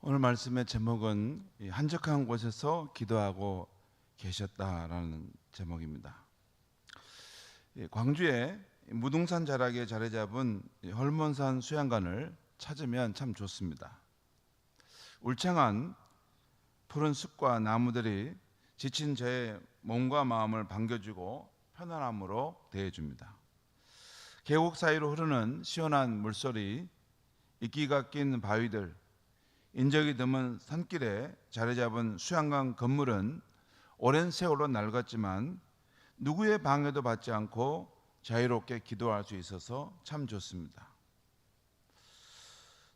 오늘 말씀의 제목은 한적한 곳에서 기도하고 계셨다라는 제목입니다. 광주에 무등산 자락에 자리 잡은 헐몬산 수양관을 찾으면 참 좋습니다. 울창한 푸른 숲과 나무들이 지친 저의 몸과 마음을 반겨주고 편안함으로 대해줍니다. 계곡 사이로 흐르는 시원한 물소리, 이끼가 낀 바위들, 인적이 드문 산길에 자리 잡은 수양관 건물은 오랜 세월로 낡았지만 누구의 방해도 받지 않고 자유롭게 기도할 수 있어서 참 좋습니다.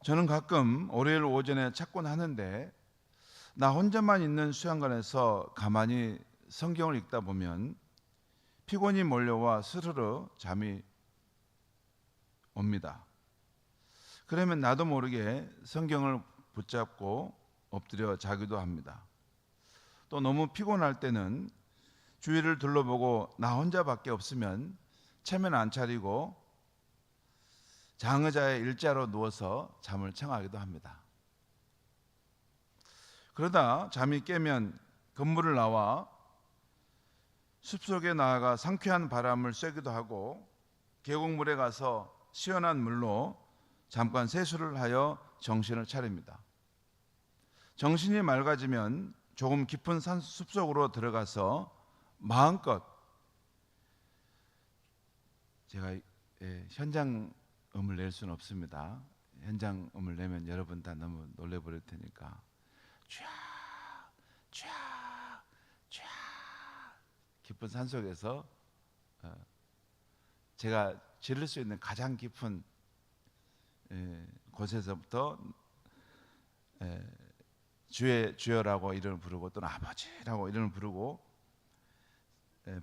저는 가끔 월요일 오전에 찾곤 하는데 나 혼자만 있는 수양관에서 가만히 성경을 읽다 보면 피곤이 몰려와 스르르 잠이 옵니다. 그러면 나도 모르게 성경을 붙잡고 엎드려 자기도 합니다. 또 너무 피곤할 때는 주위를 둘러보고 나 혼자밖에 없으면 체면 안 차리고 장의자의 일자로 누워서 잠을 청하기도 합니다. 그러다 잠이 깨면 건물을 나와 숲속에 나아가 상쾌한 바람을 쐬기도 하고 계곡물에 가서 시원한 물로 잠깐 세수를 하여 정신을 차립니다. 정신이 맑아지면 조금 깊은 숲속으로 들어가서 마음껏 제가 현장음을 낼 수는 없습니다. 현장음을 내면 여러분 다 너무 놀래버릴 테니까 쫙 깊은 산속에서 제가 지를 수 있는 가장 깊은 곳에서부터 주여라고 이름을 부르고 또는 아버지라고 이름을 부르고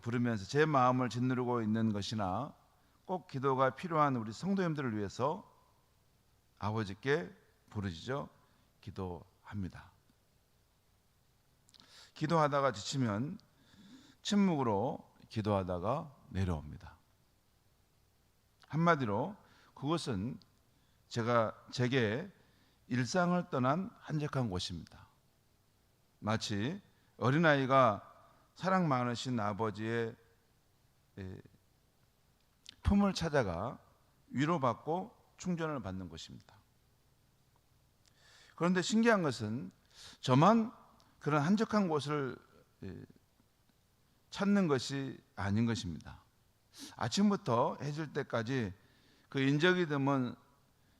부르면서 제 마음을 짓누르고 있는 것이나 꼭 기도가 필요한 우리 성도님들을 위해서 아버지께 부르짖어 기도합니다. 기도하다가 지치면 침묵으로 기도하다가 내려옵니다. 한마디로 그것은 제게 일상을 떠난 한적한 곳입니다. 마치 어린아이가 사랑 많으신 아버지의 품을 찾아가 위로받고 충전을 받는 것입니다. 그런데 신기한 것은 저만 그런 한적한 곳을 찾는 것이 아닌 것입니다. 아침부터 해질 때까지 그 인적이 드문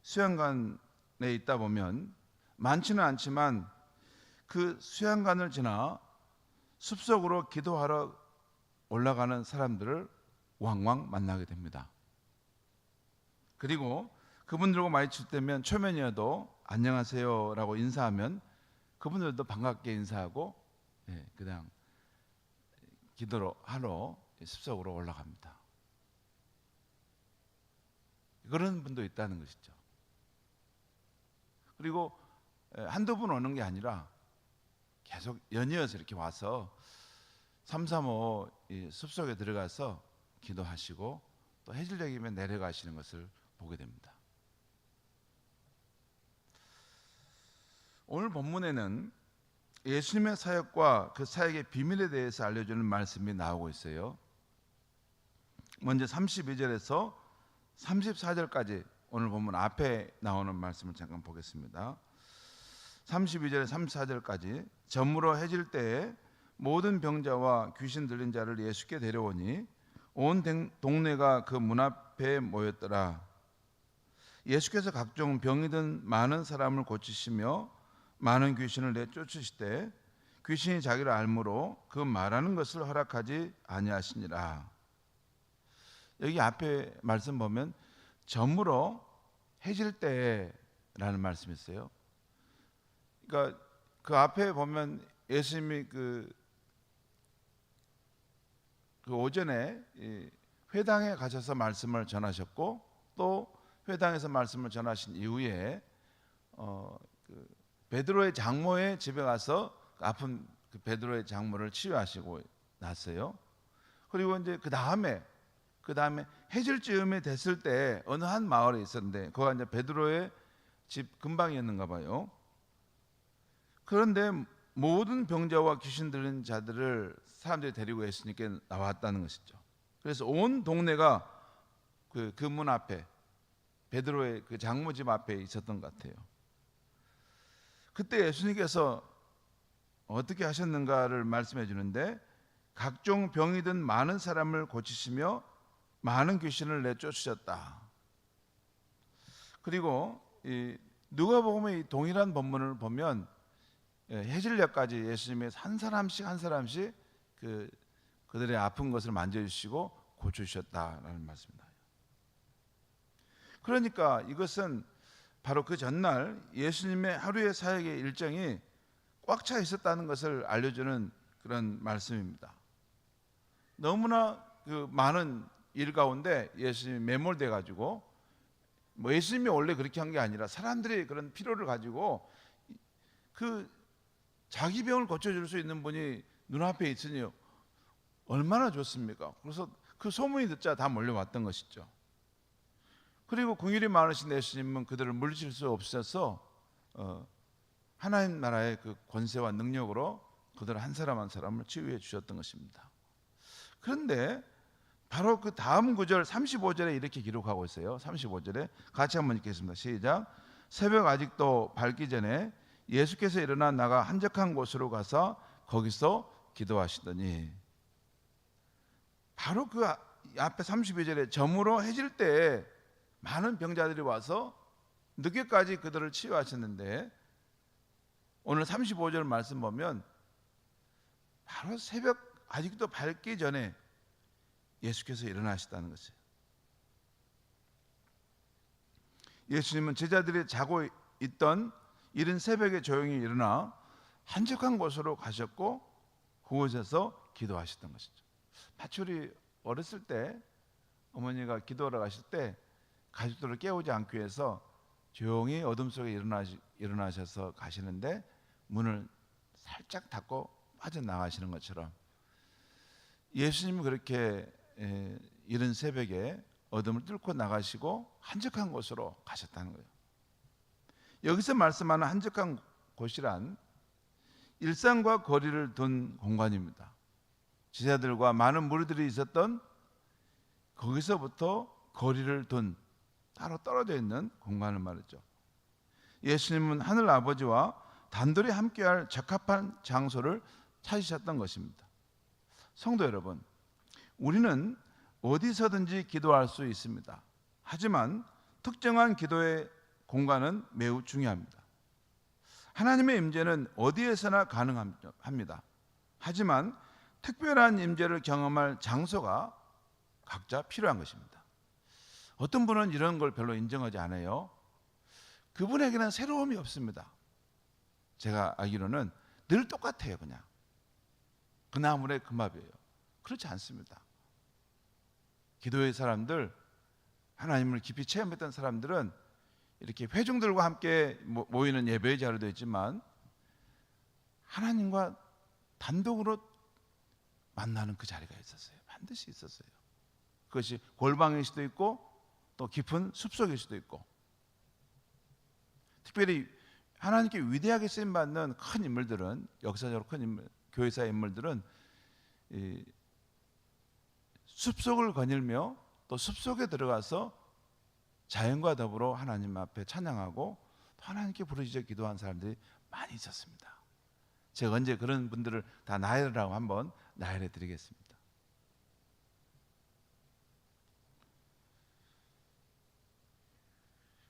수양관에 있다 보면 많지는 않지만 그 수양관을 지나 숲속으로 기도하러 올라가는 사람들을 왕왕 만나게 됩니다. 그리고 그분들과 마주칠 때면 초면이어도 안녕하세요 라고 인사하면 그분들도 반갑게 인사하고 그냥 기도를 하러 숲속으로 올라갑니다. 그런 분도 있다는 것이죠. 그리고 한두 분 오는 게 아니라 계속 연이어서 이렇게 와서 335 숲속에 들어가서 기도하시고 또 해질녘이면 내려가시는 것을 보게 됩니다. 오늘 본문에는 예수님의 사역과 그 사역의 비밀에 대해서 알려주는 말씀이 나오고 있어요. 먼저 32절에서 34절까지 오늘 본문 앞에 나오는 말씀을 잠깐 보겠습니다. 32절에 34절까지 저물어 해질 때에 모든 병자와 귀신 들린 자를 예수께 데려오니 온 동네가 그 문 앞에 모였더라. 예수께서 각종 병이 든 많은 사람을 고치시며 많은 귀신을 내쫓으시되 귀신이 자기를 알므로 그 말하는 것을 허락하지 아니하시니라. 여기 앞에 말씀 보면 저물어 해질 때라는 말씀이 있어요. 그러니까 그 앞에 보면 예수님이 그 오전에 회당에 가셔서 말씀을 전하셨고 또 회당에서 말씀을 전하신 이후에 베드로의 장모의 집에 가서 아픈 그 베드로의 장모를 치유하시고 났어요. 그리고 이제 그 다음에 해질 즈음이 됐을 때 어느 한 마을에 있었는데 거기가 이제 베드로의 집 근방이었는가 봐요. 그런데 모든 병자와 귀신 들린 자들을 사람들이 데리고 예수님께 나왔다는 것이죠. 그래서 온 동네가 그 문 앞에, 베드로의 그 장모집 앞에 있었던 것 같아요. 그때 예수님께서 어떻게 하셨는가를 말씀해 주는데, 각종 병이 든 많은 사람을 고치시며 많은 귀신을 내쫓으셨다. 그리고 누가복음의 이 동일한 본문을 보면 해질녘까지 예수님이 한 사람씩 한 사람씩 그들의 아픈 것을 만져주시고 고쳐주셨다라는 말씀입니다. 그러니까 이것은 바로 그 전날 예수님의 하루의 사역의 일정이 꽉 차 있었다는 것을 알려주는 그런 말씀입니다. 너무나 그 많은 일 가운데 예수님이 매몰돼 가지고, 뭐 예수님이 원래 그렇게 한 게 아니라 사람들이 그런 필요를 가지고 그 자기 병을 고쳐줄 수 있는 분이 눈앞에 있으니 얼마나 좋습니까? 그래서 그 소문이 듣자 다 몰려왔던 것이죠. 그리고 긍휼이 많으신 예수님은 그들을 물리칠 수 없어서 하나님 나라의 그 권세와 능력으로 그들 한 사람 한 사람을 치유해 주셨던 것입니다. 그런데 바로 그 다음 구절 35절에 이렇게 기록하고 있어요. 35절에 같이 한번 읽겠습니다. 시작. 새벽 아직도 밝기 전에 예수께서 일어나 나가 한적한 곳으로 가서 거기서 기도하시더니, 바로 그 앞에 32절에 저물어 해질 때 많은 병자들이 와서 늦게까지 그들을 치유하셨는데, 오늘 35절 말씀 보면 바로 새벽 아직도 밝기 전에 예수께서 일어나시다는 것이에요. 예수님은 제자들이 자고 있던 이른 새벽에 조용히 일어나 한적한 곳으로 가셨고 그곳에서 기도하셨던 것이죠. 마치 우리 어렸을 때 어머니가 기도하러 가실 때 가족들을 깨우지 않기 위해서 조용히 어둠 속에 일어나셔서 가시는데 문을 살짝 닫고 빠져나가시는 것처럼, 예수님이 그렇게 이른 새벽에 어둠을 뚫고 나가시고 한적한 곳으로 가셨다는 거예요. 여기서 말씀하는 한적한 곳이란 일상과 거리를 둔 공간입니다. 제자들과 많은 무리들이 있었던 거기서부터 거리를 둔 따로 떨어져 있는 공간을 말했죠. 예수님은 하늘 아버지와 단둘이 함께할 적합한 장소를 찾으셨던 것입니다. 성도 여러분, 우리는 어디서든지 기도할 수 있습니다. 하지만 특정한 기도의 공간은 매우 중요합니다. 하나님의 임재는 어디에서나 가능합니다. 하지만 특별한 임재를 경험할 장소가 각자 필요한 것입니다. 어떤 분은 이런 걸 별로 인정하지 않아요. 그분에게는 새로움이 없습니다. 제가 알기로는 늘 똑같아요. 그냥 그 나물의 그 밥이에요. 그렇지 않습니다. 기도의 사람들, 하나님을 깊이 체험했던 사람들은 이렇게 회중들과 함께 모이는 예배의 자리도 있지만 하나님과 단독으로 만나는 그 자리가 있었어요. 반드시 있었어요. 그것이 골방일 수도 있고 또 깊은 숲속일 수도 있고, 특별히 하나님께 위대하게 쓰임받는 큰 인물들은, 역사적으로 큰 인물, 교회사의 인물들은 이 숲속을 거닐며 또 숲속에 들어가서 자연과 더불어 하나님 앞에 찬양하고 또 하나님께 부르짖어 기도한 사람들이 많이 있었습니다. 제가 언제 그런 분들을 다 나열하라고 한번 나열해 드리겠습니다.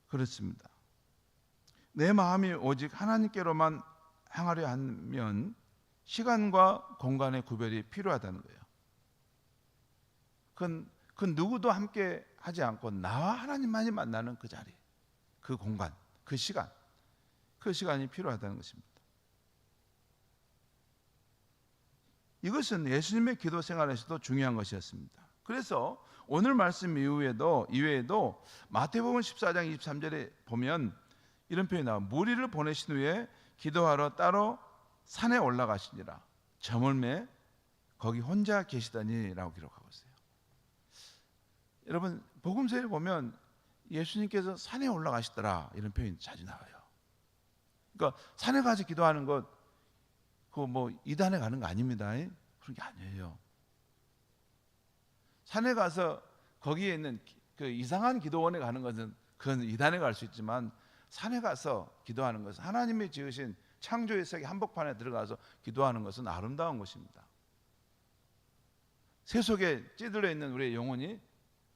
그렇습니다. 내 마음이 오직 하나님께로만 향하려 하면 시간과 공간의 구별이 필요하다는 거예요. 그 누구도 함께 하지 않고 나와 하나님만이 만나는 그 자리, 그 공간, 그 시간이 필요하다는 것입니다. 이것은 예수님의 기도 생활에서도 중요한 것이었습니다. 그래서 오늘 말씀 이외에도 마태복음 14장 23절에 보면 이런 표현이 나와요. 무리를 보내신 후에 기도하러 따로 산에 올라가시니라. 저물매 거기 혼자 계시더니 라고 기록하고 있어요. 여러분, 복음서에 보면 예수님께서 산에 올라가시더라 이런 표현이 자주 나와요. 그러니까 산에 가서 기도하는 것, 그 뭐 이단에 가는 거 아닙니다. 그런 게 아니에요. 산에 가서 거기에 있는 그 이상한 기도원에 가는 것은 그건 이단에 갈 수 있지만, 산에 가서 기도하는 것은, 하나님이 지으신 창조의 세계 한복판에 들어가서 기도하는 것은 아름다운 것입니다. 새 속에 찌들어 있는 우리의 영혼이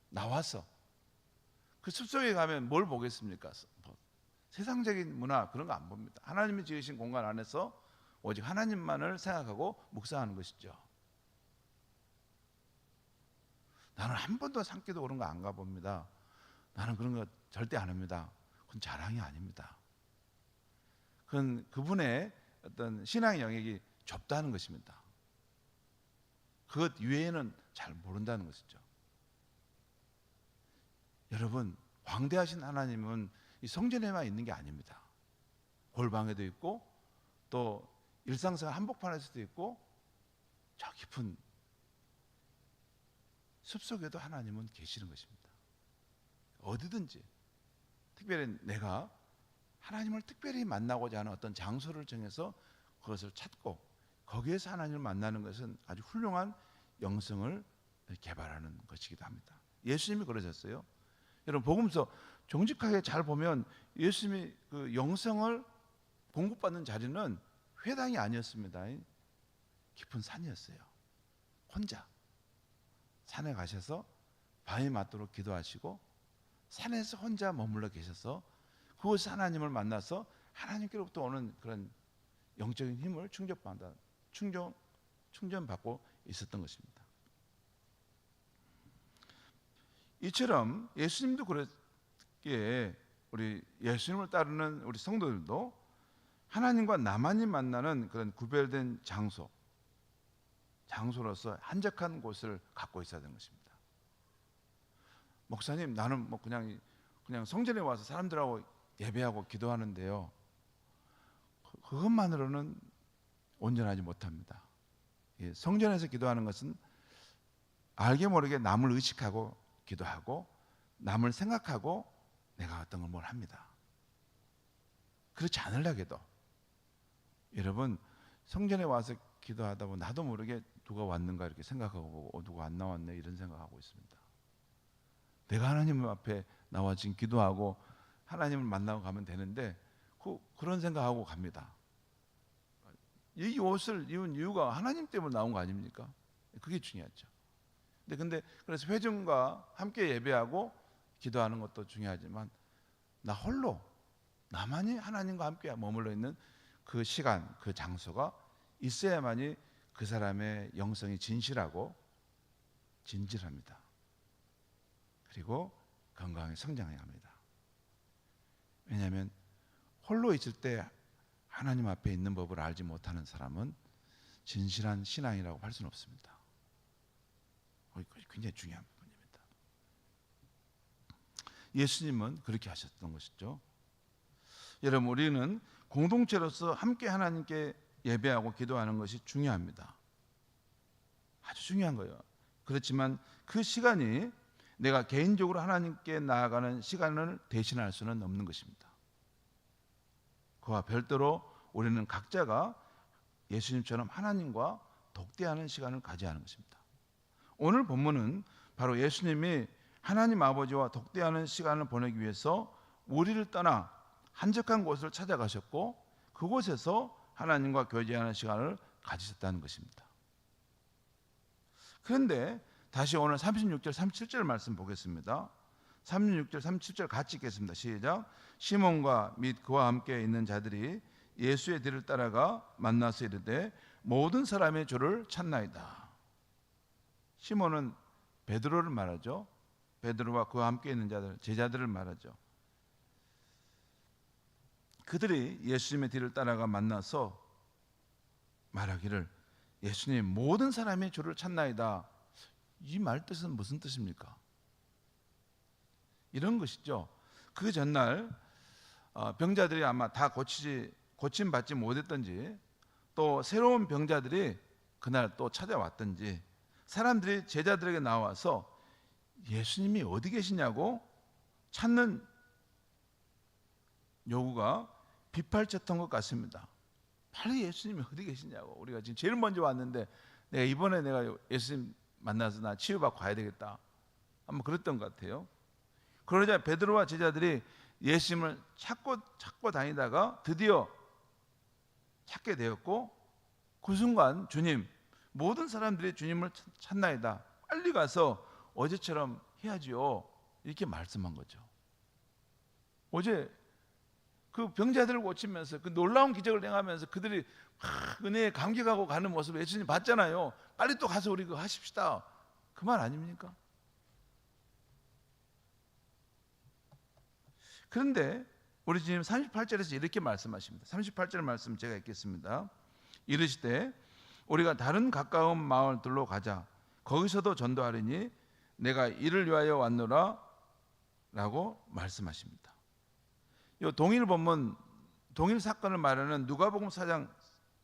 나와서 그 숲속에 가면 뭘 보겠습니까? 세상적인 문화 그런 거 안 봅니다. 하나님이 지으신 공간 안에서 오직 하나님만을 생각하고 묵상하는 것이죠. 나는 한 번도 산기도 그런 거 안 가봅니다. 나는 그런 거 절대 안 합니다. 그건 자랑이 아닙니다. 그건 그분의 어떤 신앙의 영역이 좁다는 것입니다. 그것 이외에는 잘 모른다는 것이죠. 여러분, 광대하신 하나님은 이 성전에만 있는 게 아닙니다. 골방에도 있고, 또 일상생활 한복판에서도 있고, 저 깊은 숲속에도 하나님은 계시는 것입니다. 어디든지, 특별히 내가 하나님을 특별히 만나고자 하는 어떤 장소를 정해서 그것을 찾고 거기에서 하나님을 만나는 것은 아주 훌륭한 영성을 개발하는 것이기도 합니다. 예수님이 그러셨어요. 여러분, 복음서 정직하게 잘 보면 예수님이 그 영성을 공급받는 자리는 회당이 아니었습니다. 깊은 산이었어요. 혼자 산에 가셔서 밤이 맞도록 기도하시고 산에서 혼자 머물러 계셔서 그곳에서 하나님을 만나서 하나님께로부터 오는 그런 영적인 힘을 충전받고 있었던 것입니다. 이처럼 예수님도 그렇기에 우리 예수님을 따르는 우리 성도들도 하나님과 나만이 만나는 그런 구별된 장소로서 한적한 곳을 갖고 있어야 되는 것입니다. 목사님, 나는 뭐 그냥 성전에 와서 사람들하고 예배하고 기도하는데요, 그것만으로는 온전하지 못합니다. 성전에서 기도하는 것은 알게 모르게 남을 의식하고 기도하고 남을 생각하고 내가 어떤 걸 뭘 합니다. 그렇지 않으려고도 여러분, 성전에 와서 기도하다 보면 나도 모르게 누가 왔는가 이렇게 생각하고 누가 안 나왔네 이런 생각하고 있습니다. 내가 하나님 앞에 나와 지금 기도하고 하나님을 만나고 가면 되는데 그런 생각하고 갑니다. 이 옷을 입은 이유가 하나님 때문에 나온 거 아닙니까? 그게 중요하죠. 근데 그래서 회중과 함께 예배하고 기도하는 것도 중요하지만 나 홀로 나만이 하나님과 함께 머물러 있는 그 시간, 그 장소가 있어야만이 그 사람의 영성이 진실합니다. 그리고 건강하게 성장해야 합니다. 왜냐하면 홀로 있을 때 하나님 앞에 있는 법을 알지 못하는 사람은 진실한 신앙이라고 할 수는 없습니다. 굉장히 중요한 부분입니다. 예수님은 그렇게 하셨던 것이죠. 여러분, 우리는 공동체로서 함께 하나님께 예배하고 기도하는 것이 중요합니다. 아주 중요한 거예요. 그렇지만 그 시간이 내가 개인적으로 하나님께 나아가는 시간을 대신할 수는 없는 것입니다. 그와 별도로 우리는 각자가 예수님처럼 하나님과 독대하는 시간을 가져야 하는 것입니다. 오늘 본문은 바로 예수님이 하나님 아버지와 독대하는 시간을 보내기 위해서 우리를 떠나 한적한 곳을 찾아가셨고 그곳에서 하나님과 교제하는 시간을 가지셨다는 것입니다. 그런데 다시 오늘 36절 37절 말씀 보겠습니다. 36절 37절 같이 읽겠습니다. 시작. 시몬과 및 그와 함께 있는 자들이 예수의 뒤를 따라가 만나서 이르되 모든 사람의 주를 찾나이다. 시몬은 베드로를 말하죠. 베드로와 그와 함께 있는 자들, 제자들을 말하죠. 그들이 예수님의 뒤를 따라가 만나서 말하기를 예수님 모든 사람의 주를 찾나이다. 이 말 뜻은 무슨 뜻입니까? 이런 것이죠. 그 전날 병자들이 아마 다 고침받지 못했던지 또 새로운 병자들이 그날 또 찾아왔던지 사람들이 제자들에게 나와서 예수님이 어디 계시냐고 찾는 요구가 빗발쳤던 것 같습니다. 빨리 예수님이 어디 계시냐고. 우리가 지금 제일 먼저 왔는데 이번에 내가 예수님 만나서 나 치유받고 가야 되겠다, 아마 그랬던 것 같아요. 그러자 베드로와 제자들이 예수님을 찾고 다니다가 드디어 찾게 되었고, 그 순간 주님, 모든 사람들이 주님을 찾나이다, 빨리 가서 어제처럼 해야지요, 이렇게 말씀한 거죠. 어제 그 병자들을 고치면서 그 놀라운 기적을 행하면서 그들이 막 은혜에 감격하고 가는 모습을 예수님 봤잖아요. 빨리 또 가서 우리 그거 하십시다, 그 말 아닙니까? 그런데 우리 주님 38절에서 이렇게 말씀하십니다. 38절 말씀 제가 읽겠습니다. 이르시되 우리가 다른 가까운 마을들로 가자. 거기서도 전도하리니 내가 이를 위하여 왔노라 라고 말씀하십니다. 이 동일 본문, 동일 사건을 말하는 누가복음 4장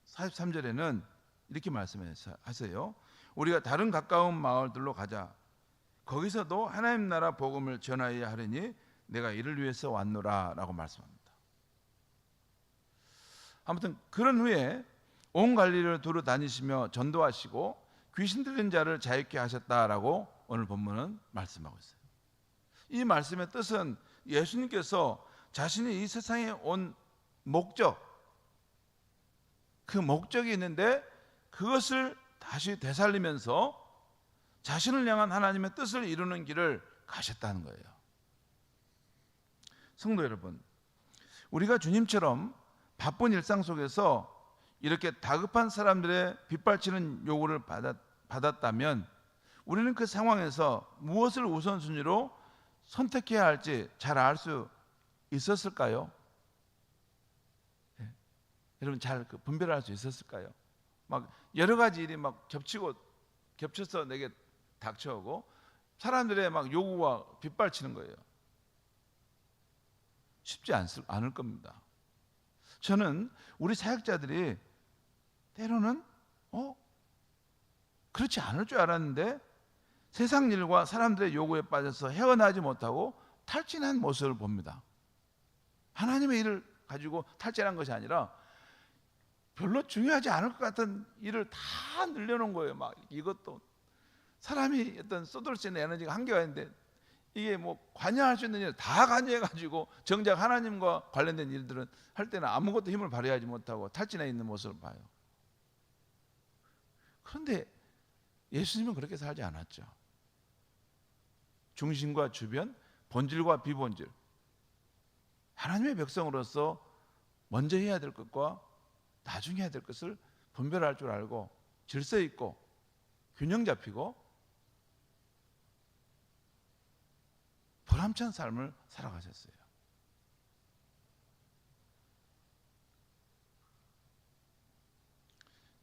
43절에는 이렇게 말씀하세요. 우리가 다른 가까운 마을들로 가자. 거기서도 하나님 나라 복음을 전하여야 하리니 내가 이를 위해서 왔노라 라고 말씀합니다. 아무튼 그런 후에 온 갈릴리를 두루 다니시며 전도하시고 귀신 들린 자를 자유케 하셨다라고 오늘 본문은 말씀하고 있어요. 이 말씀의 뜻은 예수님께서 자신이 이 세상에 온 목적, 그 목적이 있는데 그것을 다시 되살리면서 자신을 향한 하나님의 뜻을 이루는 길을 가셨다는 거예요. 성도 여러분, 우리가 주님처럼 바쁜 일상 속에서 이렇게 다급한 사람들의 빗발치는 요구를 받았다면 우리는 그 상황에서 무엇을 우선순위로 선택해야 할지 잘 알 수 있었을까요? 네. 여러분 잘 분별할 수 있었을까요? 막 여러 가지 일이 막 겹쳐서 내게 닥쳐오고 사람들의 막 요구와 빗발치는 거예요. 쉽지 않을 겁니다. 저는 우리 사역자들이 때로는 그렇지 않을 줄 알았는데 세상 일과 사람들의 요구에 빠져서 헤어나지 못하고 탈진한 모습을 봅니다. 하나님의 일을 가지고 탈진한 것이 아니라 별로 중요하지 않을 것 같은 일을 다 늘려놓은 거예요. 막 이것도 사람이 어떤 쏟을 수 있는 에너지가 한계가 있는데 이게 뭐 관여할 수 있는 일 다 관여해가지고 정작 하나님과 관련된 일들은 할 때는 아무것도 힘을 발휘하지 못하고 탈진해 있는 모습을 봐요. 그런데 예수님은 그렇게 살지 않았죠. 중심과 주변, 본질과 비본질, 하나님의 백성으로서 먼저 해야 될 것과 나중에 해야 될 것을 분별할 줄 알고 질서 있고 균형 잡히고 보람찬 삶을 살아가셨어요.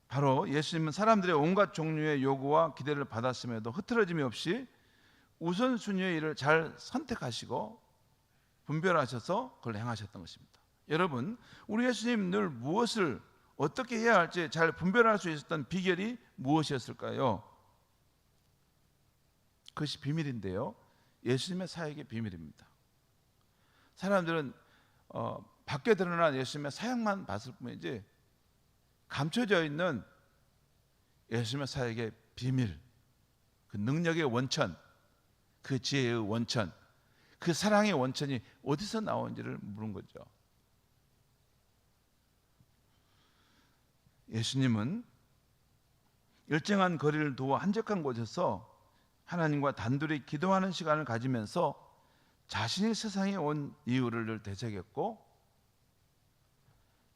바로 예수님은 사람들의 온갖 종류의 요구와 기대를 받았음에도 흐트러짐이 없이 우선순위의 일을 잘 선택하시고 분별하셔서 그걸 행하셨던 것입니다. 여러분, 우리 예수님 늘 무엇을 어떻게 해야 할지 잘 분별할 수 있었던 비결이 무엇이었을까요? 그것이 비밀인데요, 예수님의 사역의 비밀입니다. 사람들은 밖에 드러난 예수님의 사역만 봤을 뿐이지 감춰져 있는 예수님의 사역의 비밀, 그 능력의 원천, 그 지혜의 원천, 그 사랑의 원천이 어디서 나온지를 물은 거죠. 예수님은 일정한 거리를 두어 한적한 곳에서 하나님과 단둘이 기도하는 시간을 가지면서 자신이 세상에 온 이유를 늘 되새겼고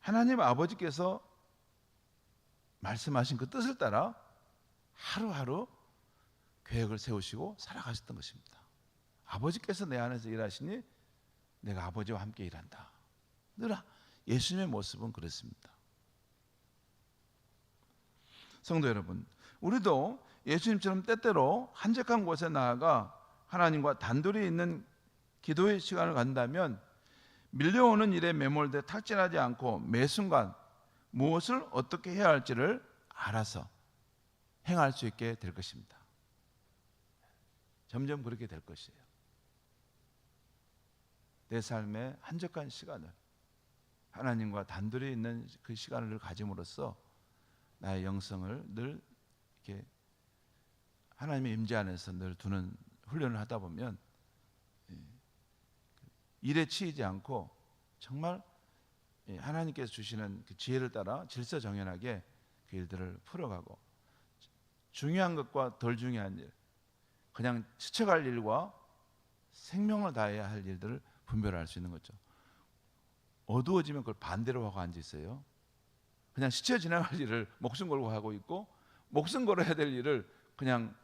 하나님 아버지께서 말씀하신 그 뜻을 따라 하루하루 계획을 세우시고 살아가셨던 것입니다. 아버지께서 내 안에서 일하시니 내가 아버지와 함께 일한다. 늘 예수님의 모습은 그렇습니다. 성도 여러분, 우리도 예수님처럼 때때로 한적한 곳에 나아가 하나님과 단둘이 있는 기도의 시간을 갖는다면 밀려오는 일에 매몰돼 탈진하지 않고 매 순간 무엇을 어떻게 해야 할지를 알아서 행할 수 있게 될 것입니다. 점점 그렇게 될 것이에요. 내 삶의 한적한 시간을 하나님과 단둘이 있는 그 시간을 가짐으로써 나의 영성을 늘 이렇게 하나님의 임재 안에서 늘 두는 훈련을 하다 보면 일에 치이지 않고 정말 하나님께서 주시는 그 지혜를 따라 질서정연하게 그 일들을 풀어가고, 중요한 것과 덜 중요한 일, 그냥 스쳐갈 일과 생명을 다해야 할 일들을 분별할 수 있는 거죠. 어두워지면 그걸 반대로 하고 앉아 있어요. 그냥 스쳐 지나갈 일을 목숨 걸고 하고 있고, 목숨 걸어야 될 일을 그냥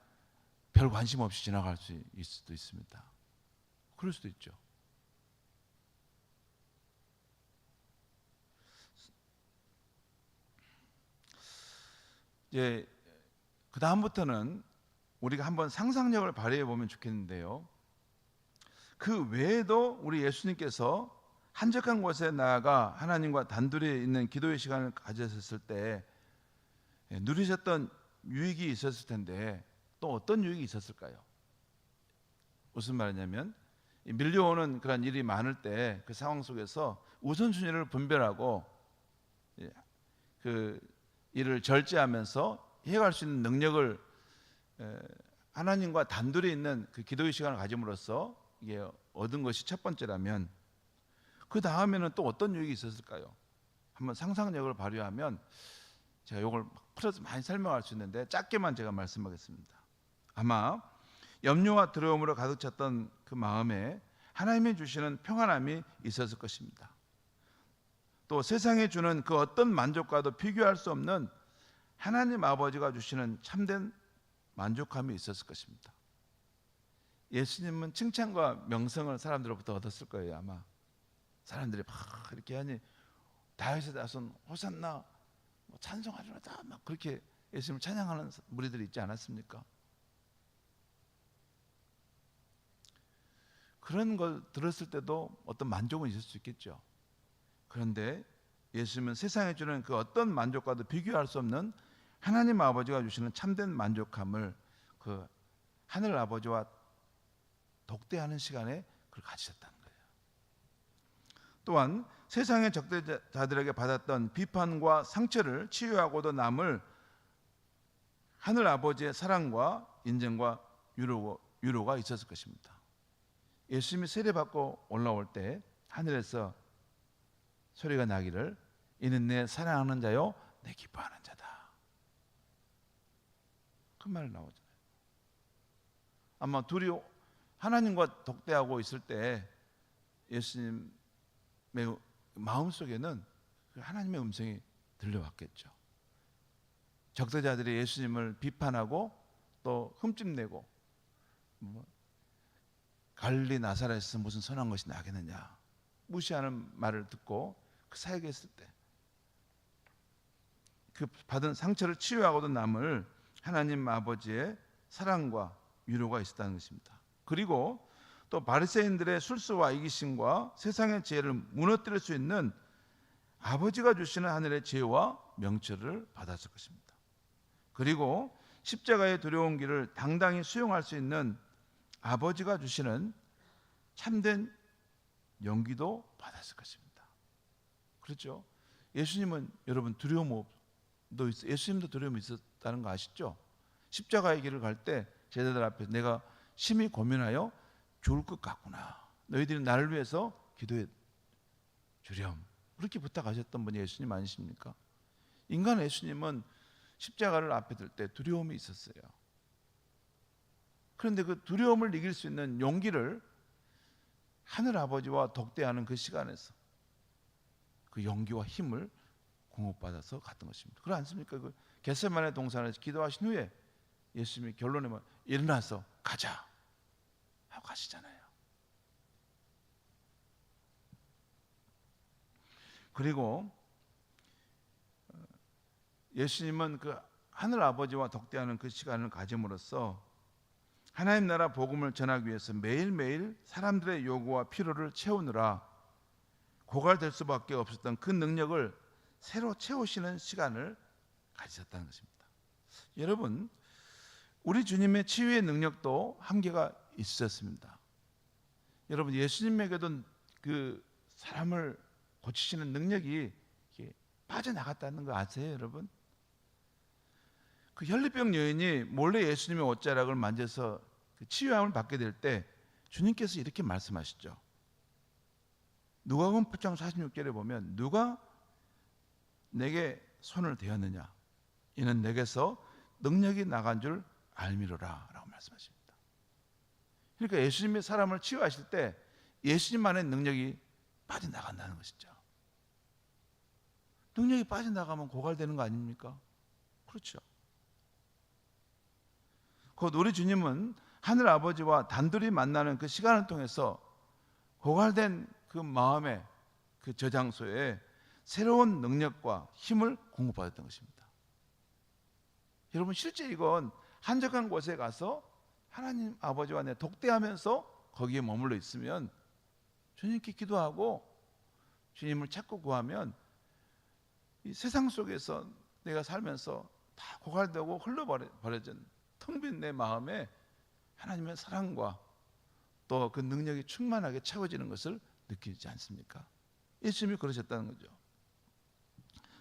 별 관심 없이 지나갈 수 있을 수도 있습니다. 그럴 수도 있죠. 이제 그 다음부터는 우리가 한번 상상력을 발휘해 보면 좋겠는데요. 그 외에도 우리 예수님께서 한적한 곳에 나아가 하나님과 단둘이 있는 기도의 시간을 가졌을 때 누리셨던 유익이 있었을 텐데, 또 어떤 유익이 있었을까요? 무슨 말이냐면, 밀려오는 그런 일이 많을 때 그 상황 속에서 우선순위를 분별하고 그 일을 절제하면서 해갈 수 있는 능력을 하나님과 단둘이 있는 그 기도의 시간을 가짐으로써 이게 얻은 것이 첫 번째라면, 그 다음에는 또 어떤 유익이 있었을까요? 한번 상상력을 발휘하면 제가 이걸 풀어서 많이 설명할 수 있는데 짧게만 제가 말씀하겠습니다. 아마 염려와 두려움으로 가득 찼던 그 마음에 하나님이 주시는 평안함이 있었을 것입니다. 또 세상에 주는 그 어떤 만족과도 비교할 수 없는 하나님 아버지가 주시는 참된 만족함이 있었을 것입니다. 예수님은 칭찬과 명성을 사람들로부터 얻었을 거예요. 아마 사람들이 막 이렇게 하니 다윗의 자손 호산나 찬송하리로다 막 그렇게 예수님을 찬양하는 무리들이 있지 않았습니까? 그런 걸 들었을 때도 어떤 만족은 있을 수 있겠죠. 그런데 예수님은 세상에 주는 그 어떤 만족과도 비교할 수 없는 하나님 아버지가 주시는 참된 만족함을 그 하늘 아버지와 독대하는 시간에 그걸 가지셨다는 거예요. 또한 세상의 적대자들에게 받았던 비판과 상처를 치유하고도 남을 하늘 아버지의 사랑과 인정과 유로가 있었을 것입니다. 예수님이 세례받고 올라올 때 하늘에서 소리가 나기를, 이는 내 사랑하는 자요 내 기뻐하는 자다. 그 말 나오잖아요. 아마 둘이 하나님과 독대하고 있을 때 예수님의 마음속에는 하나님의 음성이 들려왔겠죠. 적대자들이 예수님을 비판하고 또 흠집내고 갈릴리 나사렛에서 무슨 선한 것이 나겠느냐 무시하는 말을 듣고 그 사역에 있을 때 그 받은 상처를 치유하고도 남을 하나님 아버지의 사랑과 위로가 있었다는 것입니다. 그리고 또 바리새인들의 술수와 이기심과 세상의 지혜를 무너뜨릴 수 있는 아버지가 주시는 하늘의 지혜와 명철을 받았을 것입니다. 그리고 십자가의 두려운 길을 당당히 수용할 수 있는 아버지가 주시는 참된 용기도 받았을 것입니다. 그렇죠? 예수님은 여러분 예수님도 두려움이 있었다는 거 아시죠? 십자가의 길을 갈 때 제자들 앞에서 내가 심히 고민하여 죽을 것 같구나. 너희들이 나를 위해서 기도해 주렴. 그렇게 부탁하셨던 분이 예수님 아니십니까? 인간 예수님은 십자가를 앞에 들 때 두려움이 있었어요. 그런데 그 두려움을 이길 수 있는 용기를 하늘 아버지와 독대하는 그 시간에서 그 용기와 힘을 공급받아서 갔던 것입니다. 그렇지 않습니까? 그 겟세마네 동산에서 기도하신 후에 예수님이 결론에 일어나서 가자 하고 가시잖아요. 그리고 예수님은 그 하늘 아버지와 독대하는 그 시간을 가짐으로써 하나님 나라 복음을 전하기 위해서 매일매일 사람들의 요구와 필요를 채우느라 고갈될 수밖에 없었던 그 능력을 새로 채우시는 시간을 가지셨다는 것입니다. 여러분, 우리 주님의 치유의 능력도 한계가 있었습니다. 여러분, 예수님에게도 그 사람을 고치시는 능력이 이렇게 빠져나갔다는 거 아세요, 여러분? 그 혈리병 여인이 몰래 예수님의 옷자락을 만져서 그 치유함을 받게 될 때 주님께서 이렇게 말씀하시죠. 누가복음 8장 46절에 보면 누가 내게 손을 대었느냐 이는 내게서 능력이 나간 줄 알미로라 라고 말씀하십니다. 그러니까 예수님이 사람을 치유하실 때 예수님만의 능력이 빠져나간다는 것이죠. 능력이 빠져나가면 고갈되는 거 아닙니까? 그렇죠. 곧 우리 주님은 하늘 아버지와 단둘이 만나는 그 시간을 통해서 고갈된 그 마음의 그 저장소에 새로운 능력과 힘을 공급받았던 것입니다. 여러분 실제 이건 한적한 곳에 가서 하나님 아버지와 내 독대하면서 거기에 머물러 있으면 주님께 기도하고 주님을 찾고 구하면 이 세상 속에서 내가 살면서 다 고갈되고 흘러버려진 텅 빈 내 마음에 하나님의 사랑과 또 그 능력이 충만하게 채워지는 것을 느끼지 않습니까? 예수님이 그러셨다는 거죠.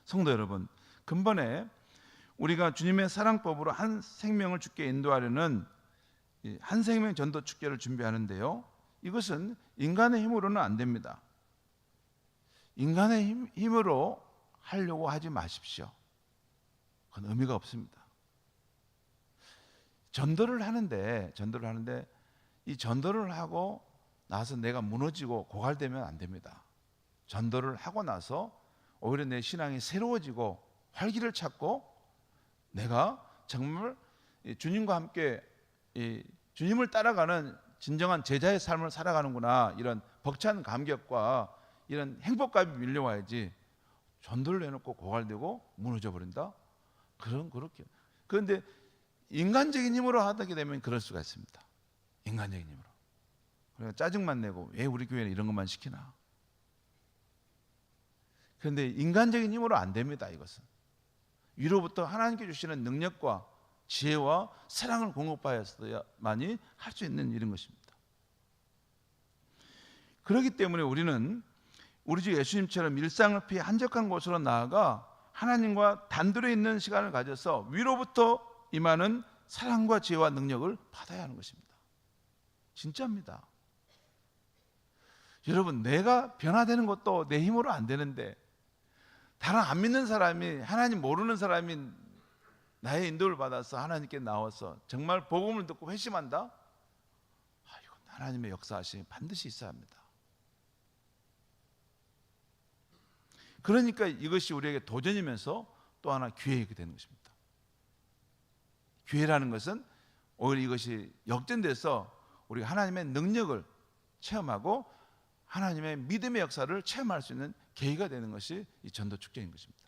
성도 여러분, 근본에 우리가 주님의 사랑법으로 한 생명을 주께 인도하려는 한 생명 전도 축제를 준비하는데요, 이것은 인간의 힘으로는 안 됩니다. 인간의 힘으로 하려고 하지 마십시오. 그건 의미가 없습니다. 전도를 하는데 이 전도를 하고 나서 내가 무너지고 고갈되면 안 됩니다. 전도를 하고 나서 오히려 내 신앙이 새로워지고 활기를 찾고 내가 정말 주님과 함께 주님을 따라가는 진정한 제자의 삶을 살아가는구나, 이런 벅찬 감격과 이런 행복감이 밀려와야지 전도를 해놓고 고갈되고 무너져 버린다? 그런데 인간적인 힘으로 하게 되면 그럴 수가 있습니다. 인간적인 힘으로. 그러니까 짜증만 내고 왜 우리 교회는 이런 것만 시키나. 그런데 인간적인 힘으로 안 됩니다. 이것은 위로부터 하나님께 주시는 능력과 지혜와 사랑을 공급하였어야만이 할 수 있는 일인 것입니다. 그렇기 때문에 우리는 우리 주 예수님처럼 일상을 피해 한적한 곳으로 나아가 하나님과 단둘이 있는 시간을 가져서 위로부터 임하는 사랑과 지혜와 능력을 받아야 하는 것입니다. 진짜입니다. 여러분, 내가 변화되는 것도 내 힘으로 안 되는데 다른 안 믿는 사람이, 하나님 모르는 사람이 나의 인도를 받아서 하나님께 나와서 정말 복음을 듣고 회심한다? 이건 하나님의 역사하심이 반드시 있어야 합니다. 그러니까 이것이 우리에게 도전이면서 또 하나 기회가 되는 것입니다. 기회라는 것은 오히려 이것이 역전돼서 우리가 하나님의 능력을 체험하고 하나님의 믿음의 역사를 체험할 수 있는 계기가 되는 것이 이 전도 축제인 것입니다.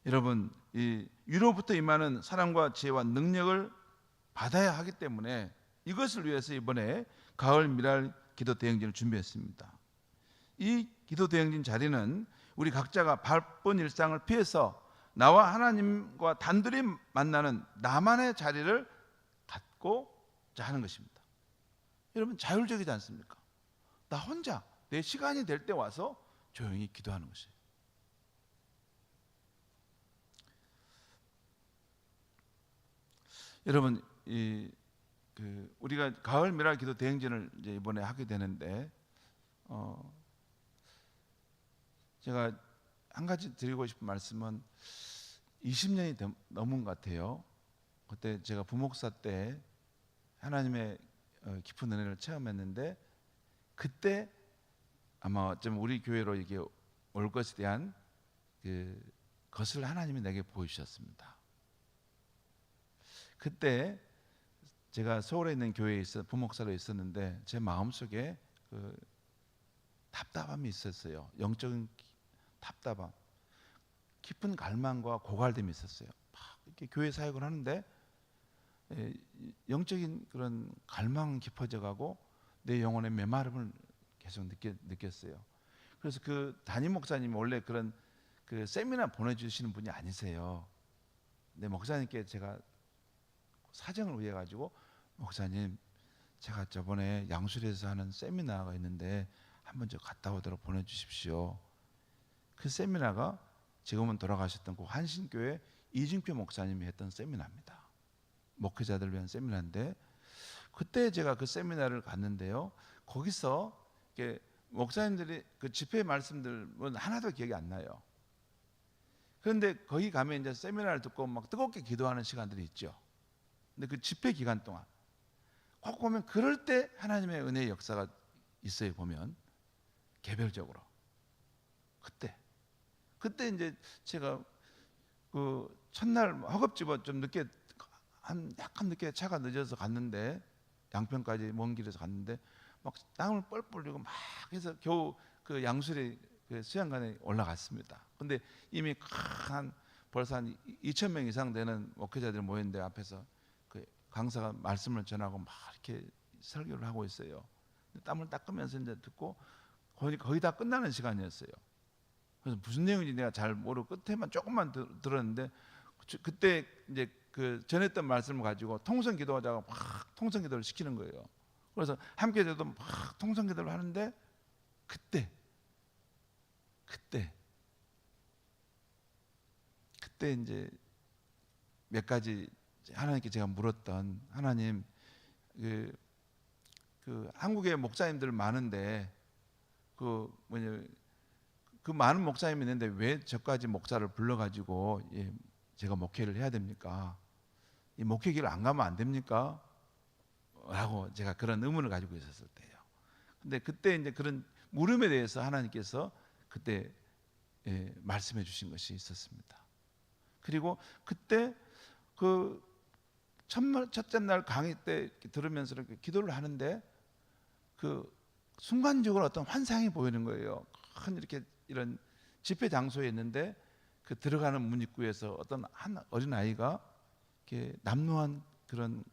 여러분, 이 위로부터 임하는 사랑과 지혜와 능력을 받아야 하기 때문에 이것을 위해서 이번에 가을 미랄 기도 대행진을 준비했습니다. 이 기도 대행진 자리는 우리 각자가 바쁜 일상을 피해서 나와 하나님과 단둘이 만나는 나만의 자리를 갖고자 하는 것입니다. 여러분, 자율적이지 않습니까? 나 혼자 내 시간이 될 때 와서 조용히 기도하는 것이에요. 여러분, 우리가 가을 미랄 기도 대행진을 이제 이번에 하게 되는데 제가 한 가지 드리고 싶은 말씀은 20년이 넘은 것 같아요. 그때 제가 부목사 때 하나님의 깊은 은혜를 체험했는데 그때 아마 좀 우리 교회로 이게 올 것에 대한 것을 하나님이 내게 보여주셨습니다. 그때 제가 서울에 있는 교회에 부목사로 있었는데 제 마음속에 답답함이 있었어요. 영적인 답답함, 깊은 갈망과 고갈됨이 있었어요. 막 이렇게 교회 사역을 하는데 영적인 그런 갈망은 깊어져 가고 내 영혼의 메마름을 계속 느꼈어요. 그래서 그 담임 목사님이 원래 그런 그 세미나 보내주시는 분이 아니세요. 근데 목사님께 제가 사정을 위해 가지고 목사님, 제가 저번에 양수리에서 하는 세미나가 있는데 한번 저 갔다 오도록 보내주십시오. 그 세미나가 지금은 돌아가셨던 그 한신교회 이진표 목사님이 했던 세미나입니다. 목회자들을 위한 세미나인데, 그때 제가 그 세미나를 갔는데요, 거기서 이렇게 목사님들이 그 집회 말씀들은 하나도 기억이 안 나요. 그런데 거기 가면 이제 세미나를 듣고 막 뜨겁게 기도하는 시간들이 있죠. 근데 그 집회 기간 동안 꼭 보면 그럴 때 하나님의 은혜의 역사가 있어요. 보면 개별적으로 그때 이제 제가 그 첫날 허겁지겁 좀 늦게, 약간 늦게 차가 늦어서 갔는데, 양평까지 먼 길에서 갔는데 막 땀을 뻘뻘 흘리고 막 해서 겨우 그 양수리 그 수양관에 올라갔습니다. 근데 이미 벌써 한 2,000명 이상 되는 목회자들이 모였는데, 앞에서 그 강사가 말씀을 전하고 막 이렇게 설교를 하고 있어요. 땀을 닦으면서 이제 듣고 거의 다 끝나는 시간이었어요. 그래서 무슨 내용인지 내가 잘 모르고 끝에만 조금만 들었는데, 그때 이제 그 전했던 말씀을 가지고 통성 기도하자고 막 통성 기도를 시키는 거예요. 그래서 함께 저도 막 통성 기도를 하는데, 그때 이제 몇 가지 하나님께 제가 물었던, 하나님, 그 한국에 목사님들 많은데 그 많은 목사님이 있는데 왜 저까지 목사를 불러가지고 제가 목회를 해야 됩니까? 이 목회 길을 안 가면 안 됩니까? 라고 제가 그런 의문을 가지고 있었을 때예요. 근데 그때 이제 그런 물음에 대해서 하나님께서 그때 말씀해 주신 것이 있었습니다. 그리고 그때 그 첫째 날 강의 때 들으면서 이렇게 기도를 하는데, 그 순간적으로 어떤 환상이 보이는 거예요. 큰 이렇게 이런 집회 장소에 있는데, 그 들어가는 문 입구에서 어떤 한 어린 아이가 이렇게 남루한 그런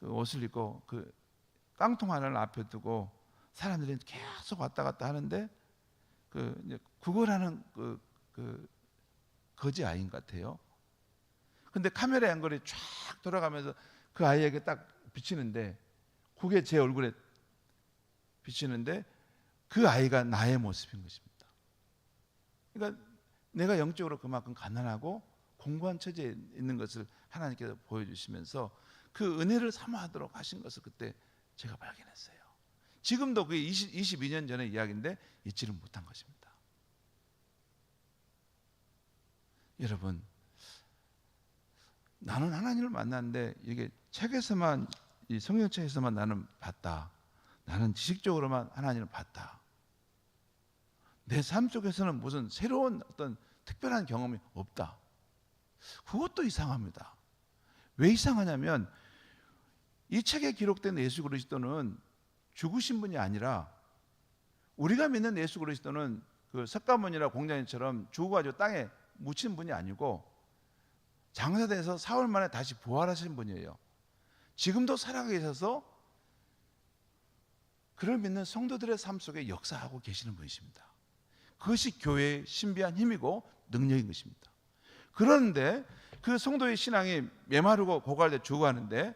그 옷을 입고 그 깡통 하나를 앞에 두고 사람들이 계속 왔다 갔다 하는데, 그 이제 구걸하는 그 거지 아이인 것 같아요. 근데 카메라 앵글이 쫙 돌아가면서 그 아이에게 딱 비치는데, 그게 제 얼굴에 비치는데 그 아이가 나의 모습인 것입니다. 그러니까 내가 영적으로 그만큼 가난하고 공고한 처지에 있는 것을 하나님께서 보여주시면서 그 은혜를 사모하도록 하신 것을 그때 제가 발견했어요. 지금도 그게 22년 전의 이야기인데 잊지를 못한 것입니다. 여러분, 나는 하나님을 만났는데 이게 책에서만, 이 성경책에서만 나는 봤다, 나는 지식적으로만 하나님을 봤다, 내 삶 속에서는 무슨 새로운 어떤 특별한 경험이 없다, 그것도 이상합니다. 왜 이상하냐면, 이 책에 기록된 예수 그리스도는 죽으신 분이 아니라, 우리가 믿는 예수 그리스도는 그 석가모니나 공자님처럼 죽어가지고 땅에 묻힌 분이 아니고 장사돼서 사흘 만에 다시 부활하신 분이에요. 지금도 살아계셔서 그를 믿는 성도들의 삶 속에 역사하고 계시는 분이십니다. 그것이 교회의 신비한 힘이고 능력인 것입니다. 그런데 그 성도의 신앙이 메마르고 고갈돼 죽어가는데,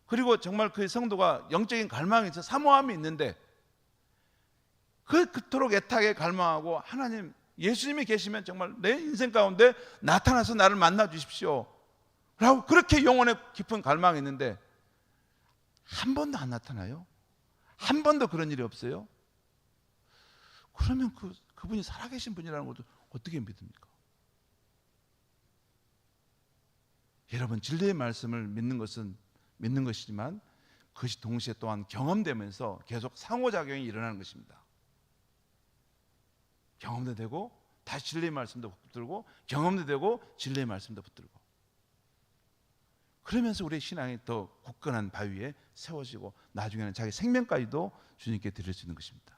그리고 정말 그 성도가 영적인 갈망이 있어 사모함이 있는데, 그토록 애타게 갈망하고 하나님, 예수님이 계시면 정말 내 인생 가운데 나타나서 나를 만나 주십시오 라고 그렇게 영혼의 깊은 갈망이 있는데 한 번도 안 나타나요? 한 번도 그런 일이 없어요? 그러면 그분이 살아계신 분이라는 것도 어떻게 믿습니까? 여러분, 진리의 말씀을 믿는 것은 믿는 것이지만, 그것이 동시에 또한 경험되면서 계속 상호작용이 일어나는 것입니다. 경험도 되고 다시 진리의 말씀도 붙들고, 경험도 되고 진리의 말씀도 붙들고, 그러면서 우리의 신앙이 더 굳건한 바위에 세워지고 나중에는 자기 생명까지도 주님께 드릴 수 있는 것입니다.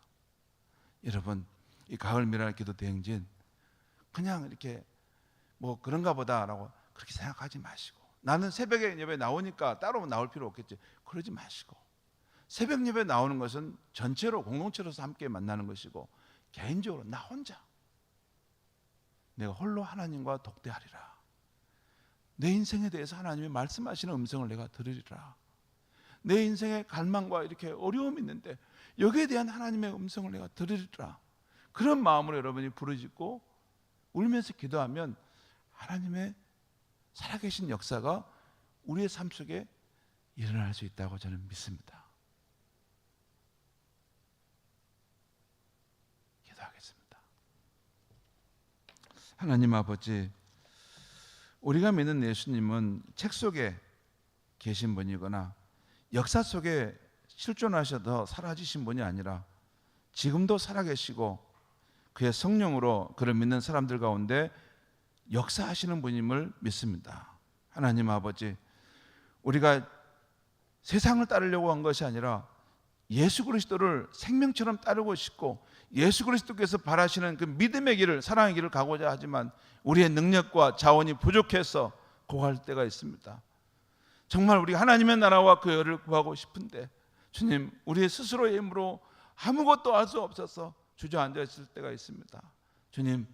여러분, 이 가을 미랄 기도 대행진 그냥 이렇게 뭐 그런가 보다라고 그렇게 생각하지 마시고, 나는 새벽에 예배 나오니까 따로 나올 필요 없겠지, 그러지 마시고, 새벽 예배 나오는 것은 전체로 공동체로서 함께 만나는 것이고, 개인적으로 나 혼자 내가 홀로 하나님과 독대하리라, 내 인생에 대해서 하나님이 말씀하시는 음성을 내가 들으리라, 내 인생의 갈망과 이렇게 어려움이 있는데 여기에 대한 하나님의 음성을 내가 들으리라. 그런 마음으로 여러분이 부르짖고 울면서 기도하면 하나님의 살아계신 역사가 우리의 삶 속에 일어날 수 있다고 저는 믿습니다. 기도하겠습니다. 하나님 아버지, 우리가 믿는 예수님은 책 속에 계신 분이거나 역사 속에 실존하셔서 사라지신 분이 아니라 지금도 살아계시고 그의 성령으로 그를 믿는 사람들 가운데 역사하시는 분임을 믿습니다. 하나님 아버지, 우리가 세상을 따르려고 한 것이 아니라 예수 그리스도를 생명처럼 따르고 싶고 예수 그리스도께서 바라시는 그 믿음의 길을, 사랑의 길을 가고자 하지만 우리의 능력과 자원이 부족해서 고갈 때가 있습니다. 정말 우리 하나님의 나라와 그 의를 구하고 싶은데 주님, 우리의 스스로의 힘으로 아무것도 할 수 없어서 주저앉아 있을 때가 있습니다. 주님,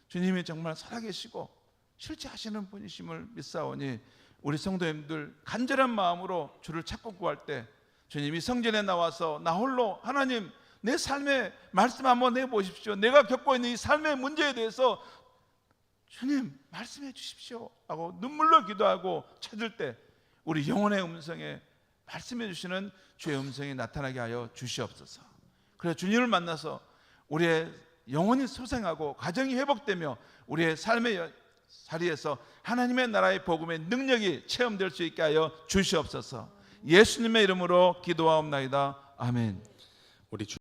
주님이 정말 살아계시고 실제 하시는 분이심을 믿사오니 우리 성도님들 간절한 마음으로 주를 찾고 구할 때 주님이 성전에 나와서 나 홀로 하나님 내 삶의 말씀 한번 내보십시오. 내가 겪고 있는 이 삶의 문제에 대해서 주님 말씀해 주십시오 하고 눈물로 기도하고 찾을 때 우리 영혼의 음성에 말씀해 주시는 주의 음성이 나타나게 하여 주시옵소서. 그래서 주님을 만나서 우리의 영혼이 소생하고 가정이 회복되며 우리의 삶의 자리에서 하나님의 나라의 복음의 능력이 체험될 수 있게 하여 주시옵소서. 예수님의 이름으로 기도하옵나이다. 아멘. 우리